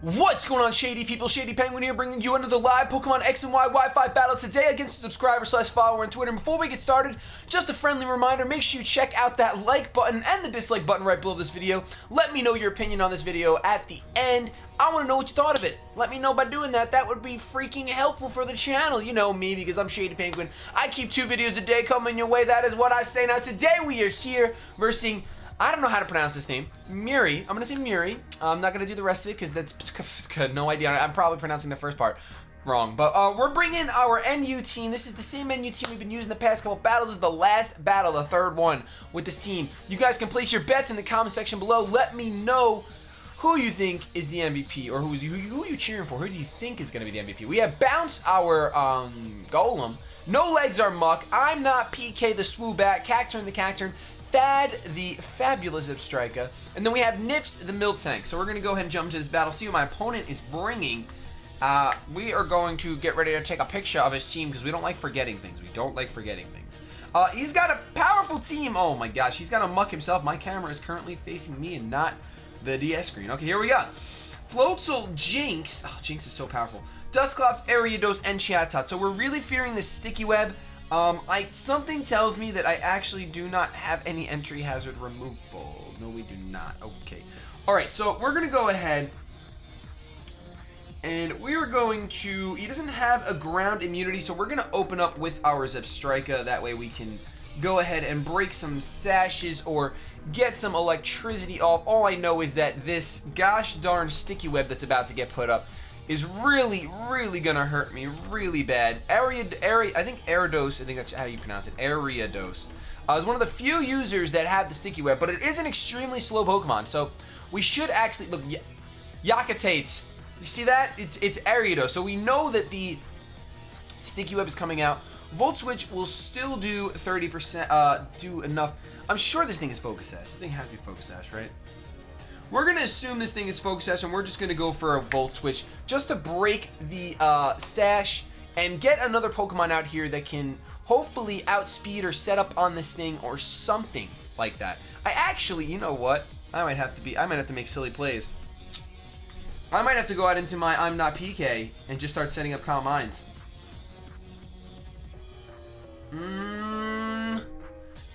What's going on, Shady people? ShadyPenguinn here, bringing you another live Pokemon X and Y Wi-Fi battle today against a subscriber/follower on Twitter. And before we get started, just a friendly reminder, make sure you check out that like button and the dislike button right below this video. Let me know your opinion on this video at the end. I want to know what you thought of it. Let me know by doing that. That would be freaking helpful for the channel. You know me, because I'm ShadyPenguinn. I keep 2 videos a day coming your way. That is what I say. Now today we are here versus, I don't know how to pronounce this name, Myri. I'm gonna say Myri. I'm not gonna do the rest of it because that's no idea. I'm probably pronouncing the first part wrong. But we're bringing our NU team. This is the same NU team we've been using the past couple battles. This is the last battle, the third one with this team. You guys can place your bets in the comment section below. Let me know who you think is the MVP, or who are you cheering for? Who do you think is gonna be the MVP? We have Bounce, our Golem. No Legs, our Muck. I'm Not PK, the Swoobat. Cacturn, the Cacturn. Thad, the fabulous Zipstrika, and then we have Nips, the Miltank. So we're going to go ahead and jump into this battle, see what my opponent is bringing. We are going to get ready to take a picture of his team because we don't like forgetting things. We don't like forgetting things. He's got a powerful team. Oh my gosh, he's got a Muck himself. My camera is currently facing me and not the DS screen. Okay, here we go. Floatzel, Jinx. Oh, Jinx is so powerful. Dusclops, Ariados, and Chatot. So we're really fearing this sticky web. Something tells me that I actually do not have any entry hazard removal. No, we do not. Okay. Alright, so we're going to go ahead and we're going to... He doesn't have a ground immunity, so we're going to open up with our Zipstrika. That way we can go ahead and break some sashes or get some electricity off. All I know is that this gosh darn sticky web that's about to get put up is really gonna hurt me really bad. I think Ariados, I think that's how you pronounce it, Ariados, is one of the few users that have the sticky web, but it is an extremely slow Pokemon, so we should actually, look, Yakatates, you see that? It's Ariados, so we know that the sticky web is coming out. Volt Switch will still do 30%, do enough. I'm sure this thing is Focus Sash. This thing has to be Focus Sash, right? We're going to assume this thing is Focus Sash, and we're just going to go for a Volt Switch just to break the Sash and get another Pokemon out here that can hopefully outspeed or set up on this thing or something like that. I actually, you know what? I might have to make silly plays. I might have to go out into my I'm Not PK and just start setting up Calm Minds.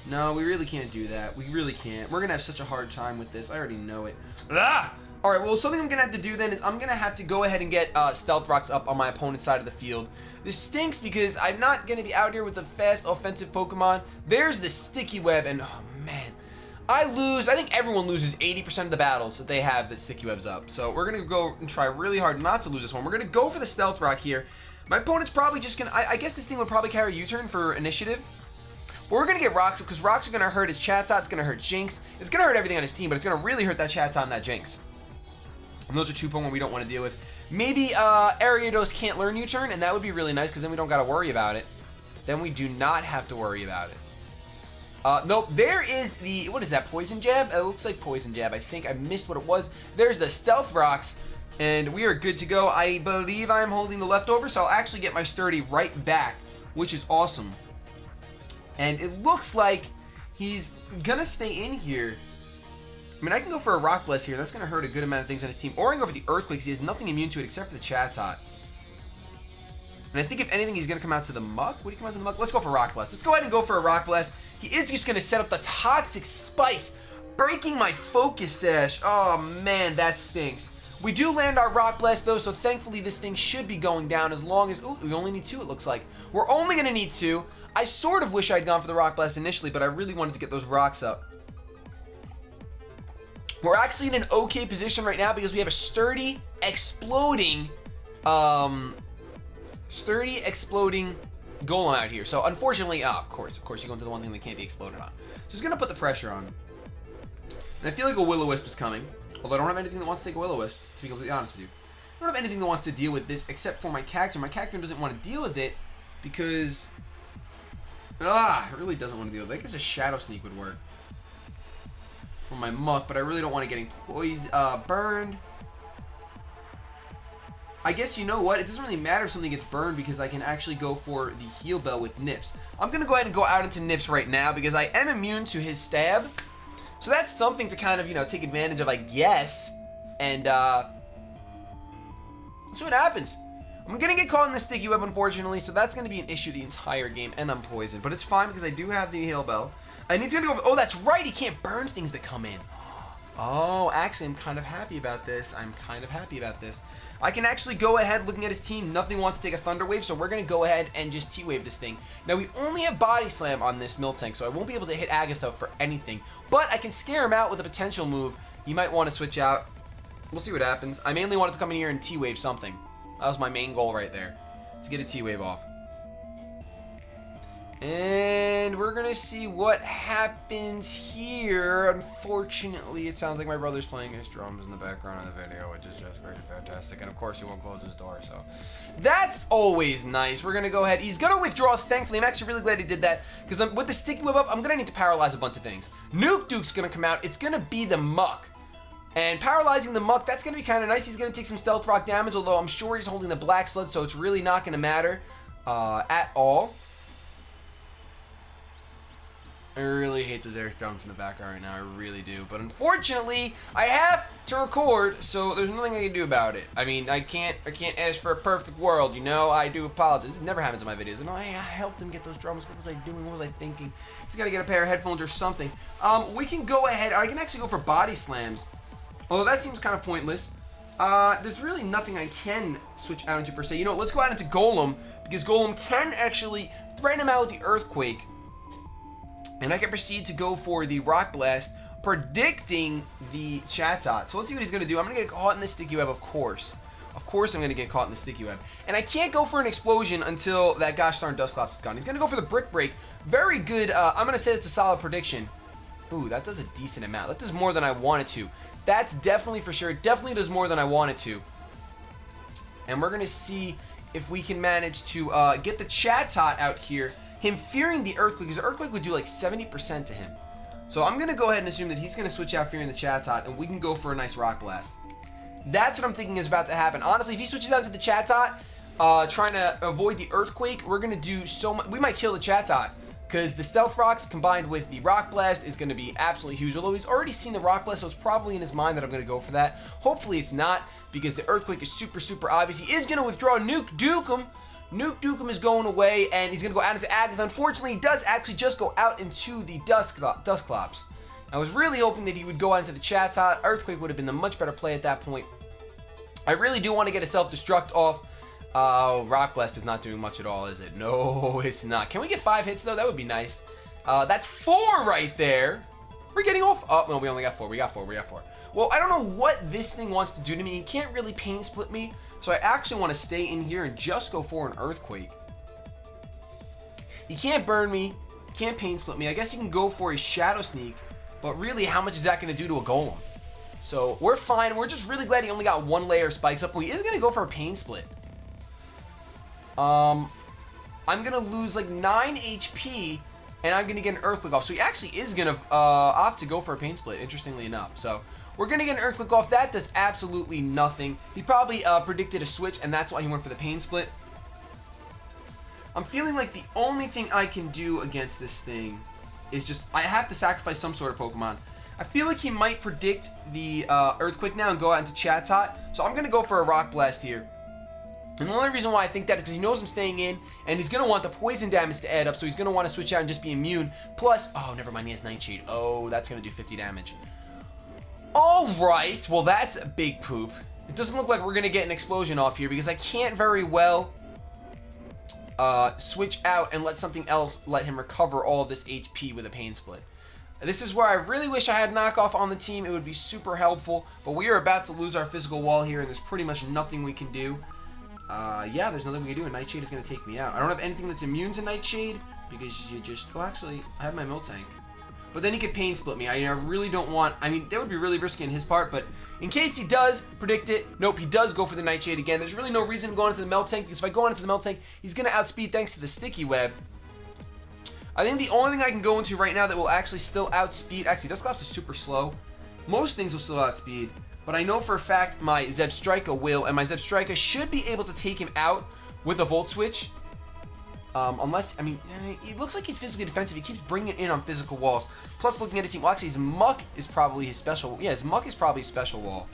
No, we really can't do that. We really can't. We're going to have such a hard time with this. I already know it. Ah! Alright, well, something I'm going to have to do then is I'm going to have to go ahead and get Stealth Rocks up on my opponent's side of the field. This stinks because I'm not going to be out here with a fast offensive Pokemon. There's the Sticky Web, and oh man. I lose. I think everyone loses 80% of the battles that they have that Sticky Web's up. So we're going to go and try really hard not to lose this one. We're going to go for the Stealth Rock here. My opponent's probably just going to... I guess this thing would probably carry U-turn for initiative. We're going to get Rocks up because Rocks are going to hurt his Chatot. It's going to hurt Jinx. It's going to hurt everything on his team, but it's going to really hurt that Chatot and that Jinx. And those are 2 Pokemon we don't want to deal with. Maybe Ariados can't learn U-turn, and that would be really nice because then we don't got to worry about it. Then we do not have to worry about it. Nope, there is the... What is that, Poison Jab? It looks like Poison Jab. I think I missed what it was. There's the Stealth Rocks, and we are good to go. I believe I'm holding the leftover, so I'll actually get my Sturdy right back, which is awesome. And it looks like he's gonna stay in here. I mean, I can go for a Rock Blast here. That's gonna hurt a good amount of things on his team. Or I can go for the Earthquake because he has nothing immune to it except for the Chatot. And I think if anything, he's gonna come out to the Muck. Would he come out to the Muck? Let's go for Rock Blast. Let's go ahead and go for a Rock Blast. He is just gonna set up the Toxic Spikes, breaking my Focus Sash. Oh man, that stinks. We do land our Rock Blast though, so thankfully this thing should be going down as long as... Ooh, we only need 2, it looks like. We're only gonna need 2. I sort of wish I'd gone for the Rock Blast initially, but I really wanted to get those rocks up. We're actually in an okay position right now because we have a sturdy, exploding Golem out here. So unfortunately, of course, you go into the one thing that can't be exploded on. So it's gonna put the pressure on. And I feel like a Will-O-Wisp is coming. Although I don't have anything that wants to take a Will-O-Wisp, to be completely honest with you. I don't have anything that wants to deal with this except for my Cacturn. My Cacturn doesn't want to deal with it because... it really doesn't want to deal with it. I guess a Shadow Sneak would work for my Muck, but I really don't want to get burned. I guess you know what? It doesn't really matter if something gets burned because I can actually go for the Heal Bell with Nips. I'm going to go ahead and go out into Nips right now because I am immune to his stab. So that's something to kind of, you know, take advantage of, I guess. And see what happens. I'm gonna get caught in the sticky web, unfortunately, so that's gonna be an issue the entire game, and I'm poisoned. But it's fine because I do have the heal bell. And he's gonna go. Oh, that's right. He can't burn things that come in. Oh, actually, I'm kind of happy about this. I can actually go ahead, looking at his team, nothing wants to take a Thunder Wave, so we're going to go ahead and just T-Wave this thing. Now, we only have Body Slam on this Miltank, so I won't be able to hit Agatha for anything. But I can scare him out with a potential move. He might want to switch out. We'll see what happens. I mainly wanted to come in here and T-Wave something. That was my main goal right there, to get a T-Wave off. And we're going to see what happens here. Unfortunately, it sounds like my brother's playing his drums in the background of the video, which is just very fantastic. And of course, he won't close his door, so that's always nice. We're going to go ahead. He's going to withdraw, thankfully. I'm actually really glad he did that, because with the sticky web up, I'm going to need to paralyze a bunch of things. Nuke Duke's going to come out. It's going to be the Muck. And paralyzing the Muck, that's going to be kind of nice. He's going to take some Stealth Rock damage, although I'm sure he's holding the Black Sled, so it's really not going to matter at all. I really hate that there's drums in the background right now. I really do. But unfortunately, I have to record, so there's nothing I can do about it. I mean, I can't ask for a perfect world, you know? I do apologize. This never happens in my videos. And I helped him get those drums. What was I doing? What was I thinking? He's got to get a pair of headphones or something. We can go ahead. I can actually go for body slams. Although that seems kind of pointless. There's really nothing I can switch out into per se. You know, let's go out into Golem, because Golem can actually threaten him out with the Earthquake. And I can proceed to go for the Rock Blast, predicting the Chatot. So let's see what he's going to do. I'm going to get caught in the sticky web, of course. Of course I'm going to get caught in the sticky web. And I can't go for an explosion until that gosh darn Dustclops is gone. He's going to go for the Brick Break. Very good. I'm going to say it's a solid prediction. Ooh, that does a decent amount. That does more than I wanted to. That's definitely for sure. It definitely does more than I wanted to. And we're going to see if we can manage to get the Chatot out here. Him fearing the Earthquake, because the Earthquake would do like 70% to him. So I'm going to go ahead and assume that he's going to switch out fearing the Chatot, and we can go for a nice Rock Blast. That's what I'm thinking is about to happen. Honestly, if he switches out to the Chatot, trying to avoid the Earthquake, we're going to do so much. We might kill the Chatot, because the Stealth Rocks combined with the Rock Blast is going to be absolutely huge. Although he's already seen the Rock Blast, so it's probably in his mind that I'm going to go for that. Hopefully it's not, because the Earthquake is super, super obvious. He is going to withdraw Nuke Dukem. Nuke Dukem is going away, and he's going to go out into Agatha. Unfortunately, he does actually just go out into the Dustclops. I was really hoping that he would go out into the Chatot. Earthquake would have been the much better play at that point. I really do want to get a self-destruct off. Rock Blast is not doing much at all, is it? No, it's not. Can we get 5 hits, though? That would be nice. That's 4 right there. We're getting off. Oh, no, we only got 4. We got 4. Well, I don't know what this thing wants to do to me. He can't really pain split me. So I actually want to stay in here and just go for an Earthquake. He can't burn me. Can't pain split me. I guess he can go for a Shadow Sneak. But really, how much is that going to do to a Golem? So we're fine. We're just really glad he only got 1 layer of spikes up. He is going to go for a pain split. I'm going to lose like 9 HP. And I'm going to get an Earthquake off. So he actually is going to opt to go for a pain split, interestingly enough. So we're going to get an Earthquake off. That does absolutely nothing. He probably predicted a switch, and that's why he went for the pain split. I'm feeling like the only thing I can do against this thing is just, I have to sacrifice some sort of Pokemon. I feel like he might predict the Earthquake now and go out into Chatot. So I'm going to go for a Rock Blast here. And the only reason why I think that is because he knows I'm staying in, and he's going to want the poison damage to add up, so he's going to want to switch out and just be immune. Plus, oh, never mind, he has Nightshade. Oh, that's going to do 50 damage. Alright, well that's a big poop. It doesn't look like we're going to get an explosion off here, because I can't very well switch out and let something else let him recover all of this HP with a pain split. This is where I really wish I had knockoff on the team. It would be super helpful, but we are about to lose our physical wall here, and there's pretty much nothing we can do. Yeah, there's nothing we can do, and Nightshade is going to take me out. I don't have anything that's immune to Nightshade, because you just... Well, actually, I have my Miltank. But then he could pain split me. I really don't want... I mean, that would be really risky on his part, but in case he does predict it, nope, he does go for the Nightshade again. There's really no reason to go into the Miltank, because if I go into the Miltank, he's going to outspeed thanks to the Sticky Web. I think the only thing I can go into right now that will actually still outspeed... Actually, Dustclops is super slow. Most things will still outspeed. But I know for a fact my Zebstrika will, and my Zebstrika should be able to take him out with a Volt Switch. Unless, I mean, it looks like he's physically defensive. He keeps bringing it in on physical walls. Plus, looking at his team, well, actually, his Muck is probably his special. Yeah, his Muck is probably his special wall.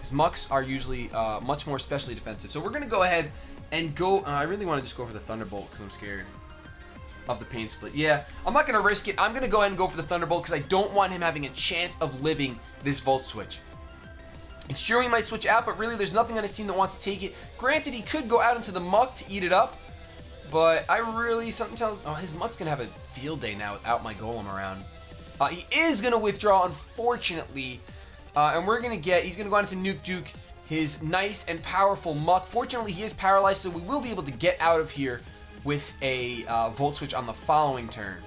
His Muks are usually much more specially defensive. So we're going to go ahead and go... I really want to just go for the Thunderbolt because I'm scared of the Pain Split. Yeah, I'm not going to risk it. I'm going to go ahead and go for the Thunderbolt because I don't want him having a chance of living this Volt Switch. It's true he might switch out, but really there's nothing on his team that wants to take it. Granted, he could go out into the Muk to eat it up, but I really... Something tells... Oh, his Muk's going to have a field day now without my Golem around. He is going to withdraw, unfortunately, and we're going to get... He's going to go on to Nuke Duke his nice and powerful Muk. Fortunately, he is paralyzed, so we will be able to get out of here with a Volt Switch on the following turn.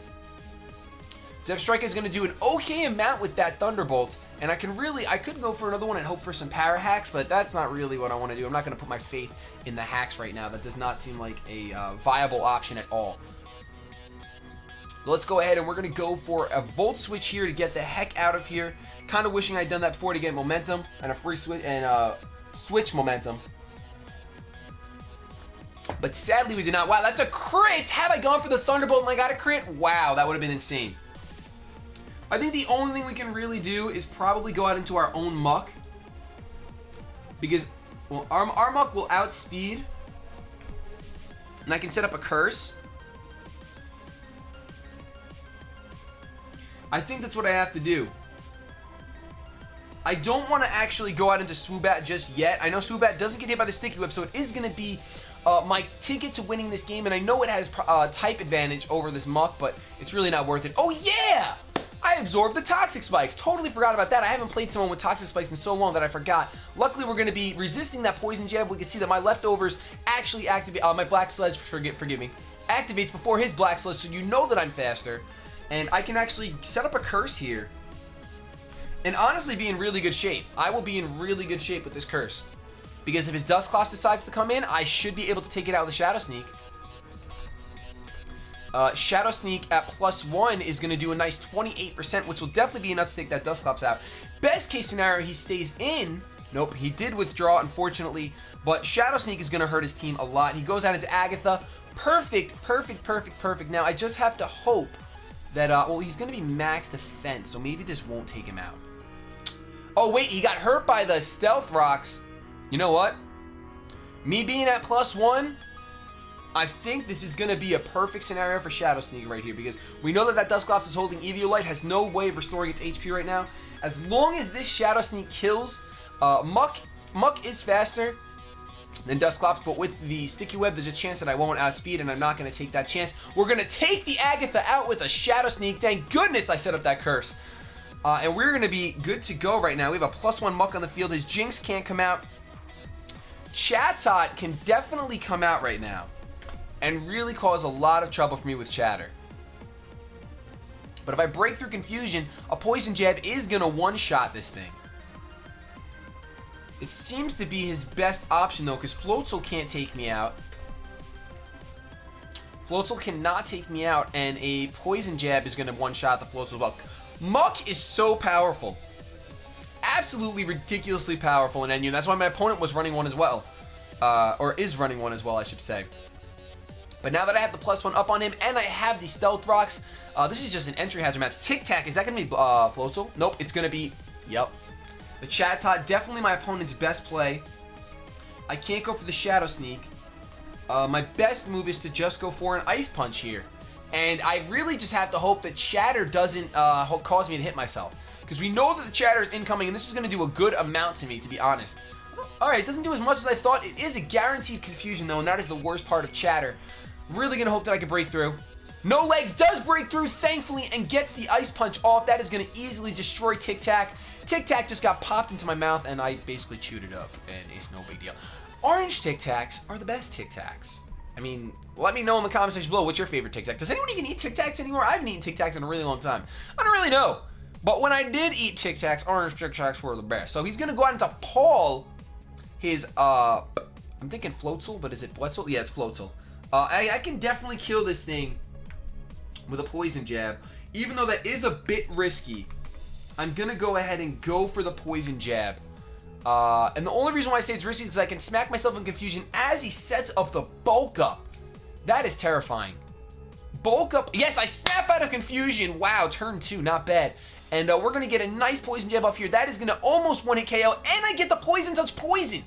Zeb Striker is going to do an okay amount with that Thunderbolt, and I could go for another one and hope for some power hacks, but that's not really what I want to do. I'm not going to put my faith in the hacks right now. That does not seem like a viable option at all. But let's go ahead and we're going to go for a Volt Switch here to get the heck out of here. Kind of wishing I'd done that before to get momentum and a free switch and switch momentum. But sadly we did not. Wow, that's a crit! Had I gone for the Thunderbolt and I got a crit, wow, that would have been insane. I think the only thing we can really do is probably go out into our own Muk. Because, well, our Muk will outspeed. And I can set up a curse. I think that's what I have to do. I don't want to actually go out into Swoobat just yet. I know Swoobat doesn't get hit by the Sticky Whip, so it is going to be my ticket to winning this game. And I know it has type advantage over this Muk, but it's really not worth it. Oh, yeah! I absorbed the Toxic Spikes. Totally forgot about that. I haven't played someone with Toxic Spikes in so long that I forgot. Luckily, we're going to be resisting that Poison Jab. We can see that my leftovers actually activate. My Black Sledge, forgive me, activates before his Black Sledge, so you know that I'm faster. And I can actually set up a curse here. And honestly be in really good shape. I will be in really good shape with this curse. Because if his Dusclops decides to come in, I should be able to take it out with a Shadow Sneak. Shadow Sneak at +1 is going to do a nice 28%, which will definitely be enough to take that Dusclops out. Best case scenario, he stays in. Nope, he did withdraw, unfortunately. But Shadow Sneak is going to hurt his team a lot. He goes out into Agatha. Perfect, perfect, perfect, perfect. Now, I just have to hope that, well, he's going to be max defense, so maybe this won't take him out. Oh, wait, he got hurt by the Stealth Rocks. You know what? Me being at +1, I think this is going to be a perfect scenario for Shadow Sneak right here, because we know that Dusclops is holding Eviolite, has no way of restoring its HP right now. As long as this Shadow Sneak kills, Muk is faster than Dusclops, but with the Sticky Web, there's a chance that I won't outspeed, and I'm not going to take that chance. We're going to take the Agatha out with a Shadow Sneak. Thank goodness I set up that curse. And we're going to be good to go right now. We have a +1 Muk on the field. His Jinx can't come out. Chatot can definitely come out right now and really cause a lot of trouble for me with Chatter. But if I break through Confusion, a Poison Jab is going to one-shot this thing. It seems to be his best option, though, because Floatzel can't take me out. Floatzel cannot take me out, and a Poison Jab is going to one-shot the Floatzel Muk. Muk is so powerful. Absolutely ridiculously powerful in NU. That's why my opponent was running one as well. Or is running one as well, I should say. But now that I have the +1 up on him, and I have the Stealth Rocks, this is just an entry hazard match. Tic Tac, is that going to be Floatzel? Nope, it's going to be, yep. The Chatot, definitely my opponent's best play. I can't go for the Shadow Sneak. My best move is to just go for an Ice Punch here. And I really just have to hope that Chatter doesn't cause me to hit myself. Because we know that the Chatter is incoming, and this is going to do a good amount to me, to be honest. Alright, it doesn't do as much as I thought. It is a guaranteed Confusion, though, and that is the worst part of Chatter. Really going to hope that I can break through. No Legs does break through, thankfully, and gets the Ice Punch off. That is going to easily destroy Tic Tac. Tic Tac just got popped into my mouth, and I basically chewed it up, and it's no big deal. Orange Tic Tacs are the best Tic Tacs. I mean, let me know in the comment section below, what's your favorite Tic Tac? Does anyone even eat Tic Tacs anymore? I haven't eaten Tic Tacs in a really long time. I don't really know. But when I did eat Tic Tacs, orange Tic Tacs were the best. So he's going to go out into Paul his, I'm thinking Floatzel, but is it Bletzel? Yeah, it's Floatzel. I can definitely kill this thing with a Poison Jab. Even though that is a bit risky, I'm going to go ahead and go for the Poison Jab. And the only reason why I say it's risky is because I can smack myself in Confusion as he sets up the Bulk Up. That is terrifying. Bulk Up. Yes, I snap out of Confusion. Wow, turn 2, not bad. And we're going to get a nice poison jab off here. That is going to almost one-hit KO. And I get the poison touch poison.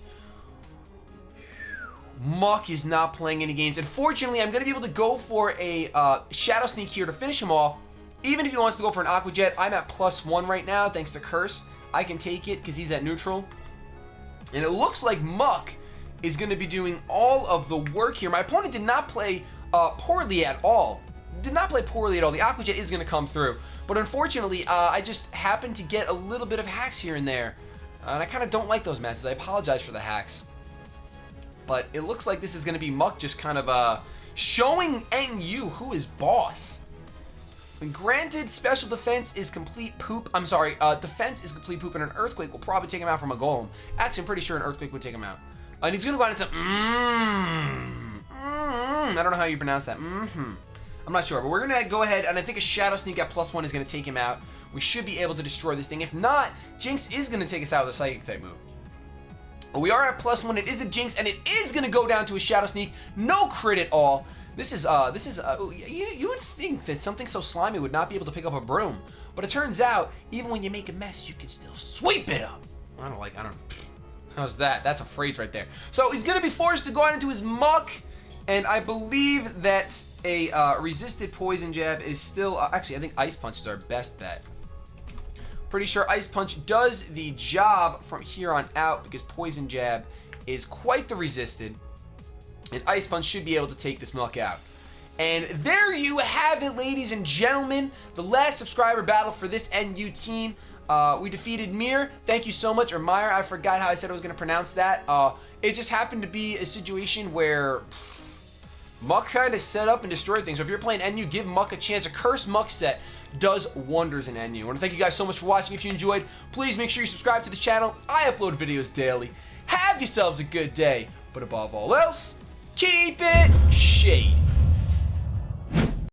Muk is not playing any games. Unfortunately, I'm going to be able to go for a Shadow Sneak here to finish him off. Even if he wants to go for an Aqua Jet, I'm at +1 right now thanks to Curse. I can take it because he's at neutral. And it looks like Muk is going to be doing all of the work here. My opponent did not play poorly at all. Did not play poorly at all. The Aqua Jet is going to come through. But unfortunately, I just happened to get a little bit of hacks here and there. And I kind of don't like those matches. I apologize for the hacks. But it looks like this is going to be Muk just kind of showing NU who is boss. And granted, special defense is complete poop. I'm sorry, defense is complete poop, and an Earthquake will probably take him out from a Golem. Actually, I'm pretty sure an Earthquake would take him out. And he's going to go out into I don't know how you pronounce that. I'm not sure, but we're going to go ahead, and I think a Shadow Sneak at +1 is going to take him out. We should be able to destroy this thing. If not, Jinx is going to take us out with a Psychic type move. We are at +1. It is a Jinx, and it is going to go down to a Shadow Sneak. No crit at all. This is you would think that something so slimy would not be able to pick up a Broom, but it turns out even when you make a mess, you can still sweep it up. How's that? That's a phrase right there. So he's going to be forced to go out into his Muk. And I believe that a resisted poison jab is still... actually, I think Ice Punch is our best bet. Pretty sure Ice Punch does the job from here on out because poison jab is quite the resisted. And Ice Punch should be able to take this Muk out. And there you have it, ladies and gentlemen. The last subscriber battle for this NU team. We defeated Myri. Thank you so much. Or Myri. I forgot how I said I was going to pronounce that. It just happened to be a situation where... Muk kind of set up and destroyed things. So if you're playing NU, give Muk a chance. A Curse Muk set does wonders in NU. I want to thank you guys so much for watching. If you enjoyed, please make sure you subscribe to the channel. I upload videos daily. Have yourselves a good day. But above all else, keep it shady.